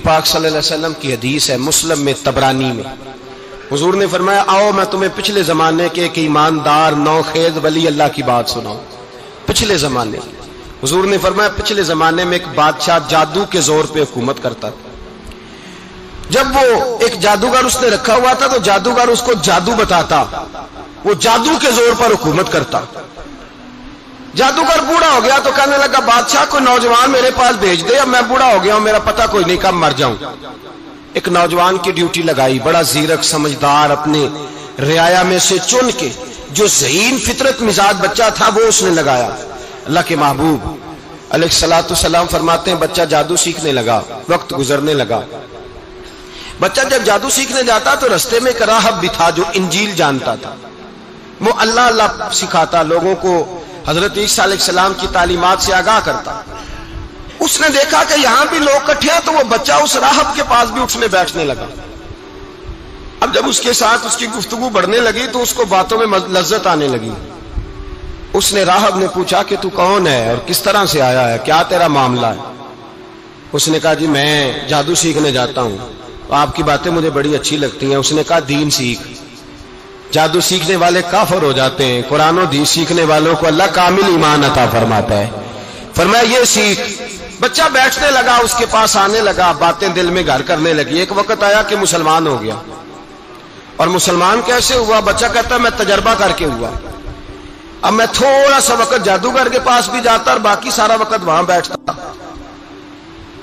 پاک صلی اللہ علیہ وسلم کی حدیث ہے مسلم میں طبرانی میں، حضور نے فرمایا آؤ میں تمہیں پچھلے زمانے کے ایک ایماندار نوخیز ولی اللہ کی بات سناؤں۔ پچھلے زمانے حضور نے فرمایا پچھلے زمانے میں ایک بادشاہ جادو کے زور پہ حکومت کرتا تھا۔ جب وہ ایک جادوگر اس نے رکھا ہوا تھا تو جادوگر اس کو جادو بتاتا، وہ جادو کے زور پر حکومت کرتا۔ جادوگر بوڑھا ہو گیا تو کہنے لگا بادشاہ کوئی نوجوان میرے پاس بھیج دے، اب میں بوڑھا ہو گیا ہوں، میرا پتہ کوئی نہیں کب مر جاؤں۔ ایک نوجوان کی ڈیوٹی لگائی، بڑا زیرک سمجھدار، اپنے رعایا میں سے چن کے جو ذہین فطرت مزاج بچہ تھا وہ اس نے لگایا۔ اللہ کے محبوب علیہ الصلوۃ والسلام فرماتے ہیں بچہ جادو سیکھنے لگا، وقت گزرنے لگا۔ بچہ جب جادو سیکھنے جاتا تو رستے میں ایک راہب بھی تھا جو انجیل جانتا تھا، وہ اللہ اللہ سکھاتا، لوگوں کو حضرت عیسیٰ علیہ السلام کی تعلیمات سے آگاہ کرتا۔ اس نے دیکھا کہ یہاں بھی لوگ اکٹھے ہیں تو وہ بچہ اس راہب کے پاس بھی اٹھنے بیٹھنے لگا۔ اب جب اس کے ساتھ اس کی گفتگو بڑھنے لگی تو اس کو باتوں میں لذت آنے لگی۔ اس نے راہب نے پوچھا کہ تو کون ہے اور کس طرح سے آیا ہے، کیا تیرا معاملہ ہے؟ اس نے کہا جی میں جادو سیکھنے جاتا ہوں، آپ کی باتیں مجھے بڑی اچھی لگتی ہیں۔ اس نے کہا دین سیکھ، جادو سیکھنے والے کافر ہو جاتے ہیں، قرآن و حدیث سیکھنے والوں کو اللہ کامل ایمان عطا فرماتا ہے۔ فرمایا یہ سیکھ۔ بچہ بیٹھنے لگا، اس کے پاس آنے لگا، باتیں دل میں گھر کرنے لگی۔ ایک وقت آیا کہ مسلمان ہو گیا، اور مسلمان کیسے ہوا؟ بچہ کہتا ہے میں تجربہ کر کے ہوا۔ اب میں تھوڑا سا وقت جادوگر کے پاس بھی جاتا اور باقی سارا وقت وہاں بیٹھتا۔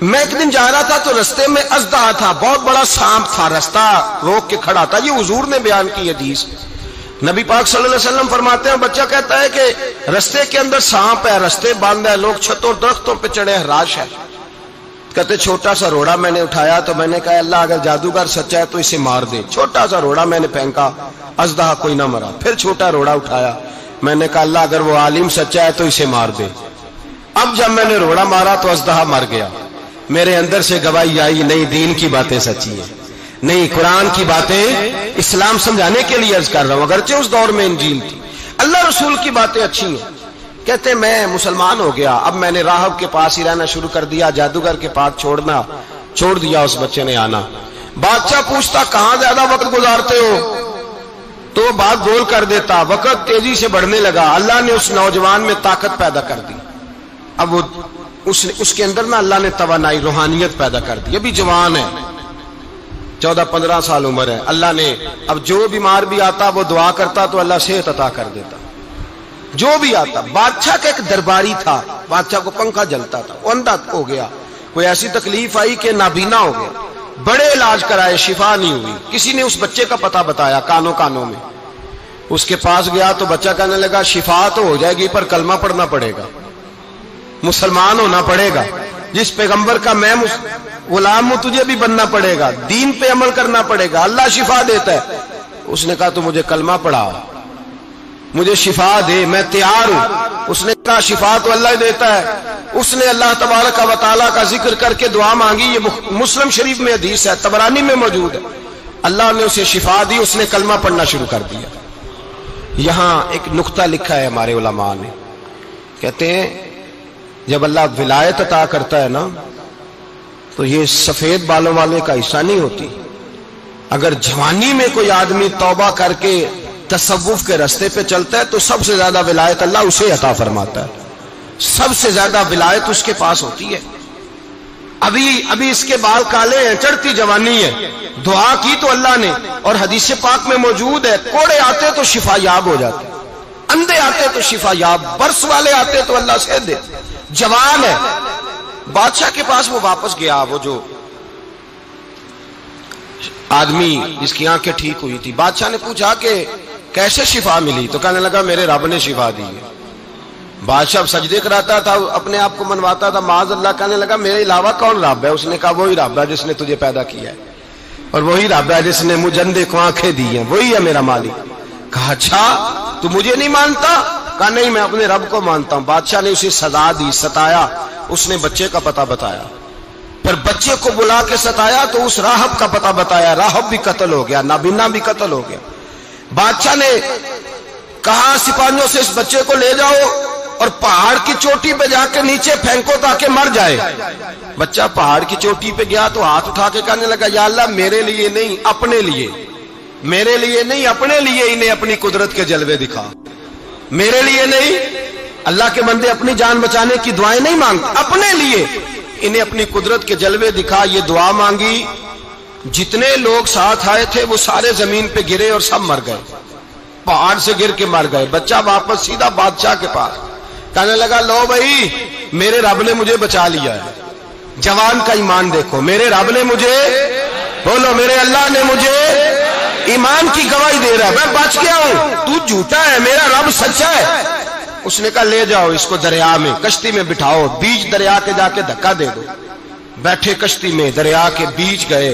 میں ایک دن جا رہا تھا تو رستے میں اژدہا تھا، بہت بڑا سانپ تھا، رستہ روک کے کھڑا تھا۔ یہ حضور نے بیان کی حدیث، نبی پاک صلی اللہ علیہ وسلم فرماتے ہیں بچہ کہتا ہے کہ رستے کے اندر سانپ ہے، رستے بند ہے، لوگ چھتوں درختوں پہ چڑھے ہیں، راش ہے۔ کہتے چھوٹا سا روڑا میں نے اٹھایا تو میں نے کہا اللہ اگر جادوگر سچا ہے تو اسے مار دے۔ چھوٹا سا روڑا میں نے پھینکا، اژدہا کوئی نہ مرا۔ پھر چھوٹا روڑا اٹھایا، میں نے کہا اللہ اگر وہ عالم سچا ہے تو اسے مار دے۔ اب جب میں نے روڑا مارا تو اژدہا مر گیا۔ میرے اندر سے گواہی آئی نہیں دین کی باتیں سچی ہیں، نہیں قرآن کی باتیں اسلام سمجھانے کے لیے عرض کر رہا ہوں، اگرچہ اس دور میں انجیل تھی، اللہ رسول کی باتیں اچھی ہیں۔ کہتے میں مسلمان ہو گیا، اب میں نے راہب کے پاس ہی رہنا شروع کر دیا، جادوگر کے پاس چھوڑ دیا اس بچے نے آنا۔ بادشاہ پوچھتا کہاں زیادہ وقت گزارتے ہو تو وہ بات گول کر دیتا، وقت تیزی سے بڑھنے لگا۔ اللہ نے اس نوجوان میں طاقت پیدا کر دی، اب وہ اس کے اندر نا اللہ نے توانائی روحانیت پیدا کر دی، ابھی جوان ہے، 14-15 سال عمر ہے۔ اللہ نے اب جو بیمار بھی آتا وہ دعا کرتا تو اللہ صحت عطا کر دیتا، جو بھی آتا۔ بادشاہ کا ایک درباری تھا، بادشاہ کو پنکھا جلتا تھا، وہ اندھا ہو گیا، کوئی ایسی تکلیف آئی کہ نابینا ہو گیا، بڑے علاج کرائے شفا نہیں ہوئی۔ کسی نے اس بچے کا پتہ بتایا کانوں میں، اس کے پاس گیا تو بچہ کہنے لگا شفا تو ہو جائے گی پر کلمہ پڑھنا پڑے گا، مسلمان ہونا پڑے گا، جس پیغمبر کا میں غلام ہوں تجھے بھی بننا پڑے گا، دین پہ عمل کرنا پڑے گا، اللہ شفا دیتا ہے۔ اس نے کہا تو مجھے کلمہ پڑھا، مجھے شفا دے، میں تیار ہوں۔ اس نے کہا شفا تو اللہ ہی دیتا ہے۔ اس نے اللہ تبارک و تعالیٰ کا ذکر کر کے دعا مانگی، یہ مسلم شریف میں حدیث ہے، طبرانی میں موجود ہے۔ اللہ نے اسے شفا دی، اس نے کلمہ پڑھنا شروع کر دیا۔ یہاں ایک نقطہ لکھا ہے ہمارے علماء نے، کہتے ہیں جب اللہ ولایت عطا کرتا ہے نا تو یہ سفید بالوں والے کا حصہ نہیں ہوتی۔ اگر جوانی میں کوئی آدمی توبہ کر کے تصوف کے راستے پہ چلتا ہے تو سب سے زیادہ ولایت اللہ اسے عطا فرماتا ہے، سب سے زیادہ ولایت اس کے پاس ہوتی ہے۔ ابھی اس کے بال کالے ہیں، چڑھتی جوانی ہے، دعا کی تو اللہ نے، اور حدیث پاک میں موجود ہے کوڑے آتے تو شفا یاب ہو جاتے، اندھے آتے تو شفا یاب، برس والے آتے تو اللہ سے دے، جوان ہے۔ بادشاہ کے پاس وہ واپس گیا، وہ جو آدمی جس کی آنکھیں ٹھیک ہوئی تھی۔ بادشاہ نے پوچھا کہ کیسے شفا ملی؟ تو کہنے لگا میرے رب نے شفا دی ہے۔ بادشاہ سجدے کراتا تھا، اپنے آپ کو منواتا تھا، معاذ اللہ، کہنے لگا میرے علاوہ کون رب ہے؟ اس نے کہا وہی رب ہے جس نے تجھے پیدا کیا ہے، اور وہی رب ہے جس نے مجھے اندھے کو آنکھیں دی ہیں، وہی ہے میرا مالک۔ کہا اچھا تو مجھے نہیں مانتا؟ کہا نہیں میں اپنے رب کو مانتا ہوں۔ بادشاہ نے اسے سزا دی، ستایا، اس نے بچے کا پتہ بتایا، پر بچے کو بلا کے ستایا تو اس راہب کا پتہ بتایا، راہب بھی قتل ہو گیا، نابینا بھی قتل ہو گیا۔ بادشاہ نے کہا سپاہیوں سے اس بچے کو لے جاؤ اور پہاڑ کی چوٹی پہ جا کے نیچے پھینکو تاکہ مر جائے۔ بچہ پہاڑ کی چوٹی پہ گیا تو ہاتھ اٹھا کے کہنے لگا یا اللہ میرے لیے نہیں اپنے لیے، میرے لیے نہیں اپنے لیے انہیں اپنی قدرت کے جلوے دکھا، میرے لیے نہیں۔ اللہ کے بندے اپنی جان بچانے کی دعائیں نہیں مانگتے، اپنے لیے انہیں اپنی قدرت کے جلوے دکھا، یہ دعا مانگی۔ جتنے لوگ ساتھ آئے تھے وہ سارے زمین پہ گرے اور سب مر گئے، پہاڑ سے گر کے مر گئے۔ بچہ واپس سیدھا بادشاہ کے پاس کہنے لگا لو بھائی میرے رب نے مجھے بچا لیا ہے۔ جوان کا ایمان دیکھو، میرے رب نے مجھے، بولو میرے اللہ نے مجھے ایمان کی گواہی دے رہا ہے، میں بچ گیا ہوں، تو جھوٹا ہے میرا رب سچا ہے۔ اس نے کہا لے جاؤ اس کو دریا میں، کشتی میں بٹھاؤ، بیچ دریا کے جا کے دھکا دے دو۔ بیٹھے کشتی میں، دریا کے بیچ گئے،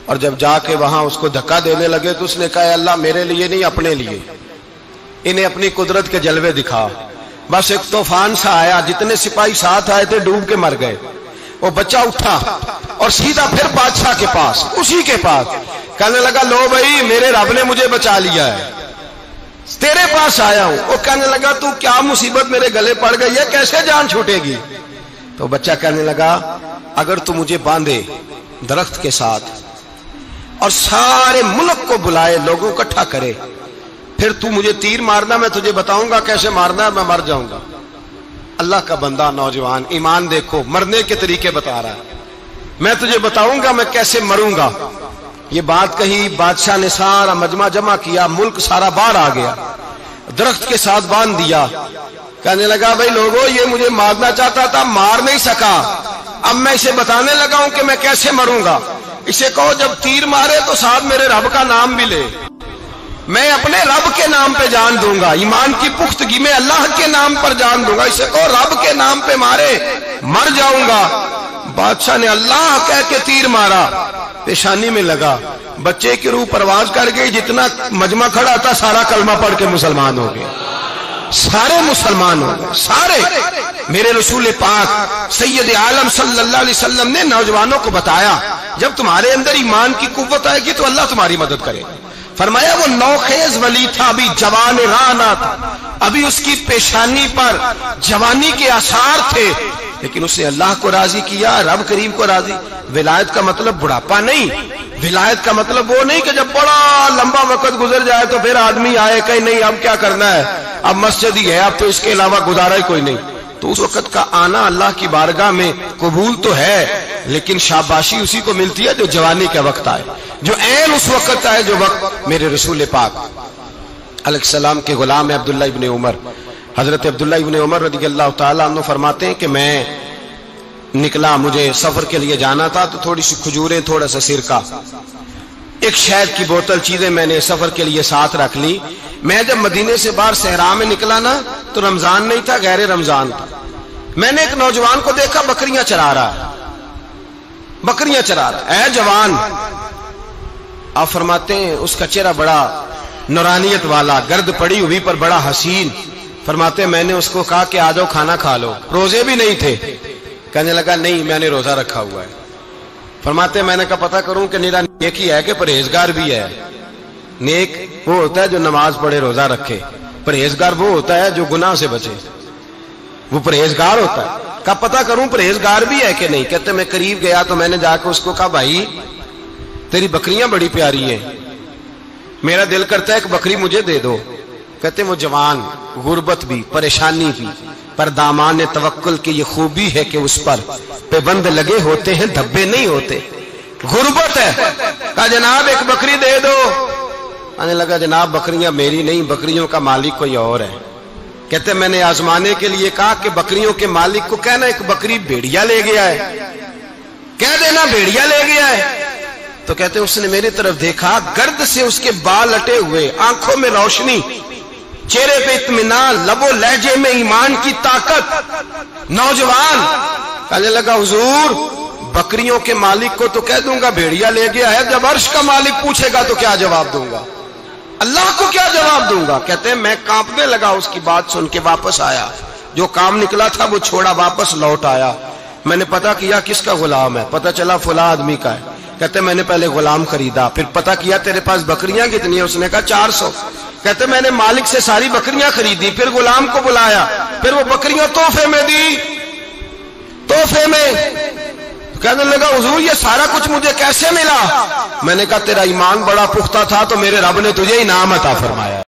اور جب جا کے وہاں اس کو دھکا دینے لگے تو اس نے کہا اللہ میرے لیے نہیں اپنے لیے انہیں اپنی قدرت کے جلوے دکھا۔ بس ایک طوفان سا آیا، جتنے سپاہی ساتھ آئے تھے ڈوب کے مر گئے۔ وہ بچہ اٹھا اور سیدھا پھر بادشاہ کے پاس، اسی کے پاس کہنے لگا لو بھائی میرے رب نے مجھے بچا لیا ہے، تیرے پاس آیا ہوں۔ وہ کہنے لگا تو کیا مصیبت میرے گلے پڑ گئی ہے، کیسے جان چھوٹے گی؟ تو بچہ کہنے لگا اگر تو مجھے باندھے درخت کے ساتھ اور سارے ملک کو بلائے، لوگوں کو اکٹھا کرے، پھر تو مجھے تیر مارنا، میں تجھے بتاؤں گا کیسے مارنا ہے، میں مر جاؤں گا۔ اللہ کا بندہ نوجوان ایمان دیکھو، مرنے کے طریقے بتا رہا ہے، میں تجھے بتاؤں گا میں کیسے مروں گا۔ یہ بات کہی، بادشاہ نے سارا مجمع جمع کیا، ملک سارا باہر آ گیا، درخت کے ساتھ باندھ دیا۔ کہنے لگا بھائی لوگوں یہ مجھے مارنا چاہتا تھا، مار نہیں سکا، اب میں اسے بتانے لگا ہوں کہ میں کیسے مروں گا۔ اسے کہو جب تیر مارے تو ساتھ میرے رب کا نام بھی لے، میں اپنے رب کے نام پہ جان دوں گا، ایمان کی پختگی میں اللہ کے نام پر جان دوں گا۔ اسے کہو رب کے نام پہ مارے، مر جاؤں گا۔ بادشاہ نے اللہ کہہ کے تیر مارا، پیشانی میں لگا، بچے کی روح پرواز کر گئی، جتنا مجمع کھڑا تھا سارا کلمہ پڑھ کے مسلمان ہو گئے، سارے مسلمان ہو گئے سارے۔ میرے رسول پاک سید عالم صلی اللہ علیہ وسلم نے نوجوانوں کو بتایا جب تمہارے اندر ایمان کی قوت آئے گی تو اللہ تمہاری مدد کرے۔ فرمایا وہ نوخیز ولی تھا، ابھی جوان رانا تھا، ابھی اس کی پیشانی پر جوانی کے آثار تھے، لیکن اس نے اللہ کو راضی کیا، رب کریم کو راضی۔ ولایت کا مطلب بڑھاپا نہیں، ولایت کا مطلب وہ نہیں کہ جب بڑا لمبا وقت گزر جائے تو پھر آدمی آئے کہ نہیں اب کیا کرنا ہے، اب مسجد ہی ہے، اب تو اس کے علاوہ گزارا ہی کوئی نہیں۔ تو اس وقت کا آنا اللہ کی بارگاہ میں قبول تو ہے، لیکن شاباشی اسی کو ملتی ہے جو جوانی کا وقت آئے، جو عین اس وقت آئے جو وقت میرے رسول پاک علیہ السلام کے غلام عبداللہ ابن عمر، حضرت عبداللہ ابن عمر رضی اللہ تعالیٰ عنہ فرماتے ہیں کہ میں نکلا، مجھے سفر کے لیے جانا تھا، تو تھوڑی سی کھجوریں، تھوڑا سا سرکہ، ایک شہد کی بوتل، چیزیں میں نے سفر کے لیے ساتھ رکھ لی۔ میں جب مدینے سے باہر صحرا میں نکلا نا تو رمضان نہیں تھا، غیر رمضان تھا۔ میں نے ایک نوجوان کو دیکھا بکریاں چرا رہا ہے، بکریاں چرا رہا ہے، اے جوان۔ آپ فرماتے ہیں اس کا چہرہ بڑا نورانیت والا، گرد پڑی ہوئی پر بڑا حسین۔ فرماتے ہیں میں نے اس کو کہا کہ آ جاؤ کھانا کھا لو، روزے بھی نہیں تھے۔ کہنے لگا نہیں میں نے روزہ رکھا ہوا ہے۔ فرماتے ہیں میں نے کہا پتہ کروں کہ نیرا نیک ہی ہے کہ پرہیزگار بھی ہے۔ نیک وہ ہوتا ہے جو نماز پڑھے روزہ رکھے، پرہیزگار وہ ہوتا ہے جو گناہ سے بچے، وہ پرہیزگار ہوتا ہے۔ کہا پتہ کروں پرہیزگار بھی ہے کہ نہیں؟ کہتے میں قریب گیا تو میں نے جا کے اس کو کہا بھائی تیری بکریاں بڑی پیاری ہیں، میرا دل کرتا ہے ایک بکری مجھے دے دو۔ کہتے وہ جوان، غربت بھی، پریشانی بھی، پر دامان توکل کی یہ خوبی ہے کہ اس پر پابند لگے ہوتے ہیں، دھبے نہیں ہوتے۔ غربت ہے، کہا جناب ایک بکری دے دو۔ آنے لگا جناب بکریاں میری نہیں، بکریوں کا مالک کوئی اور ہے۔ کہتے میں نے آزمانے کے لیے کہا کہ بکریوں کے مالک کو کہنا ایک بکری بھیڑیا لے گیا ہے، کہہ دینا بھیڑیا لے گیا ہے۔ تو کہتے اس نے میری طرف دیکھا، گرد سے اس کے بال لٹے ہوئے، آنکھوں میں روشنی، چہرے پہ اطمینان، لب و لہجے میں ایمان کی طاقت۔ نوجوان کہنے لگا حضور بکریوں کے مالک کو تو کہہ دوں گا بھیڑیا لے گیا ہے، جب عرش کا مالک پوچھے گا تو کیا جواب دوں گا، اللہ کو کیا جواب دوں گا؟ کہتے ہیں میں کانپنے لگا، اس کی بات سن کے واپس آیا، جو کام نکلا تھا وہ چھوڑا، واپس لوٹ آیا۔ میں نے پتہ کیا کس کا غلام ہے، پتہ چلا فلاں آدمی کا ہے۔ کہتے میں نے پہلے غلام خریدا، پھر پتہ کیا تیرے پاس بکریاں کتنی ہیں؟ اس نے کہا 400۔ کہتے میں نے مالک سے ساری بکریاں خریدی، پھر غلام کو بلایا، پھر وہ بکریاں تحفے میں دی، تحفے میں کہنے لگا حضور یہ سارا کچھ مجھے کیسے ملا؟ میں نے کہا تیرا ایمان بڑا پختہ تھا تو میرے رب نے تجھے انعام عطا فرمایا۔